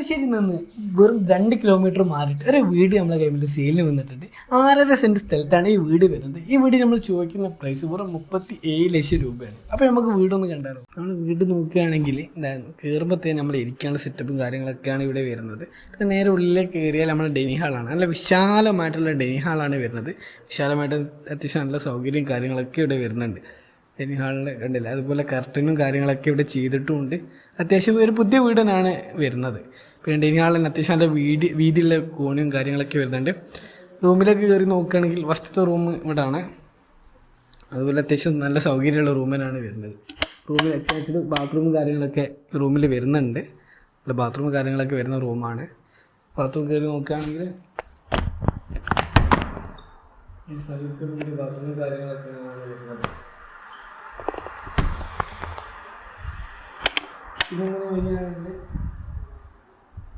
താമരശ്ശേരി നിന്ന് വെറും 2 കിലോമീറ്റർ മാറിയിട്ട് ഒരു വീട് നമ്മളെ കയ്യിൽ സെയിലിന് വന്നിട്ടുണ്ട്. 6.5 സെൻറ്റ് സ്ഥലത്താണ് ഈ വീട് വരുന്നത്. ഈ വീട് നമ്മൾ ചോദിക്കുന്ന പ്രൈസ് വെറും 37 ലക്ഷം രൂപയാണ്. അപ്പോൾ നമുക്ക് വീടൊന്ന് കണ്ടാലോ? നമ്മൾ വീട് നോക്കുകയാണെങ്കിൽ കയറുമ്പോഴത്തേന് നമ്മൾ ഇരിക്കാനുള്ള സെറ്റപ്പും കാര്യങ്ങളൊക്കെയാണ് ഇവിടെ വരുന്നത്. പിന്നെ നേരെ ഉള്ളിലേക്ക് കയറിയാൽ നമ്മൾ ഡൈനിങ് ഹാളാണ്. നല്ല വിശാലമായിട്ടുള്ള ഡൈനിങ് ഹാളാണ് വരുന്നത്. വിശാലമായിട്ട് അത്യാവശ്യം നല്ല സൗകര്യവും കാര്യങ്ങളൊക്കെ ഇവിടെ വരുന്നുണ്ട്. ഡൈനിങ് ഹാളിൽ കണ്ടില്ല, അതുപോലെ കർട്ടനും കാര്യങ്ങളൊക്കെ ഇവിടെ ചെയ്തിട്ടുമുണ്ട്. അത്യാവശ്യം ഒരു പുതിയ വീട് തന്നെയാണ് വരുന്നത്. പിന്നെ ഡൈനിങ് ഹാളിന് അത്യാവശ്യം നല്ല വീതിയുള്ള കോണിയും കാര്യങ്ങളൊക്കെ വരുന്നുണ്ട്. റൂമിലേക്ക് കയറി നോക്കുകയാണെങ്കിൽ ഫസ്റ്റത്തെ റൂം ഇവിടെ ആണ്. അതുപോലെ അത്യാവശ്യം നല്ല സൗകര്യമുള്ള റൂമിനാണ് വരുന്നത്. റൂമിൽ അത്യാവശ്യം ബാത്റൂമും കാര്യങ്ങളൊക്കെ റൂമിൽ വരുന്നുണ്ട്. ഇവിടെ ബാത്റൂമും കാര്യങ്ങളൊക്കെ വരുന്ന റൂമാണ്. ബാത്റൂം കയറി നോക്കുകയാണെങ്കിൽ ഈ സ്ഥലത്തോടുകൂടി ബാത്റൂമും കാര്യങ്ങളൊക്കെയാണ് വരുന്നത്. ഇതെങ്ങനെ വരികയാണെങ്കിൽ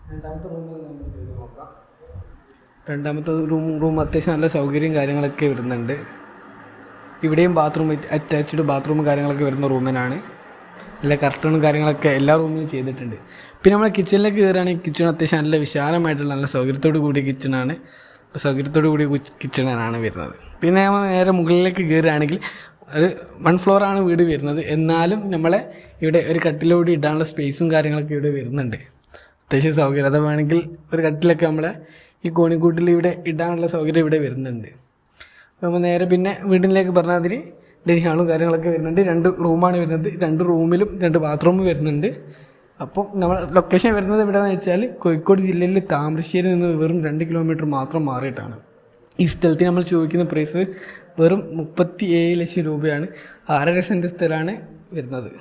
രണ്ടാമത്തെ റൂമിൽ നമുക്ക് നോക്കാം. രണ്ടാമത്തെ റൂം അത്യാവശ്യം നല്ല സൗകര്യം കാര്യങ്ങളൊക്കെ വരുന്നുണ്ട്. ഇവിടെയും ബാത്റൂം അറ്റാച്ച്ഡ് ബാത്റൂമും കാര്യങ്ങളൊക്കെ വരുന്ന റൂമിനാണ്. എല്ലാ കർട്ടണും കാര്യങ്ങളൊക്കെ എല്ലാ റൂമിലും ചെയ്തിട്ടുണ്ട്. പിന്നെ നമ്മൾ കിച്ചണിലേക്ക് കയറുകയാണെങ്കിൽ കിച്ചൺ അത്യാവശ്യം നല്ല വിശാലമായിട്ടുള്ള നല്ല സൗകര്യത്തോടു കൂടിയ കിച്ചണാണ്. സൗകര്യത്തോടു കൂടിയ കിച്ചണാണ് വരുന്നത്. പിന്നെ നമ്മൾ നേരെ മുകളിലേക്ക് കയറുകയാണെങ്കിൽ ഒരു 1 ഫ്ലോറാണ് വീട് വരുന്നത്. എന്നാലും നമ്മളെ ഇവിടെ ഒരു കട്ടിലോട് ഇടാനുള്ള സ്പേസും കാര്യങ്ങളൊക്കെ ഇവിടെ വരുന്നുണ്ട്. അത്യാവശ്യം സൗകര്യം അത് വേണമെങ്കിൽ ഒരു കട്ടിലൊക്കെ നമ്മളെ ഈ കോണിക്കൂട്ടിൽ ഇവിടെ ഇടാനുള്ള സൗകര്യം ഇവിടെ വരുന്നുണ്ട്. അപ്പോൾ നേരെ പിന്നെ വീടിലേക്ക് പറഞ്ഞാൽ അതിന് ഡൈനിങ് ഹാളും കാര്യങ്ങളൊക്കെ വരുന്നുണ്ട്. 2 റൂമാണ് വരുന്നത്. 2 റൂമിലും 2 ബാത്റൂമും വരുന്നുണ്ട്. അപ്പം നമ്മൾ ലൊക്കേഷൻ വരുന്നത് എവിടെയാണെന്ന് വെച്ചാൽ കോഴിക്കോട് ജില്ലയിൽ താമരശ്ശേരി നിന്ന് വെറും 2 കിലോമീറ്റർ മാത്രം മാറിയിട്ടാണ്. ഈ സ്ഥലത്തിന് നമ്മൾ ചോദിക്കുന്ന പ്രൈസ് വെറും 37 ലക്ഷം രൂപയാണ്. 6.5 സെൻറ്റ് സ്ഥലമാണ് വരുന്നത്.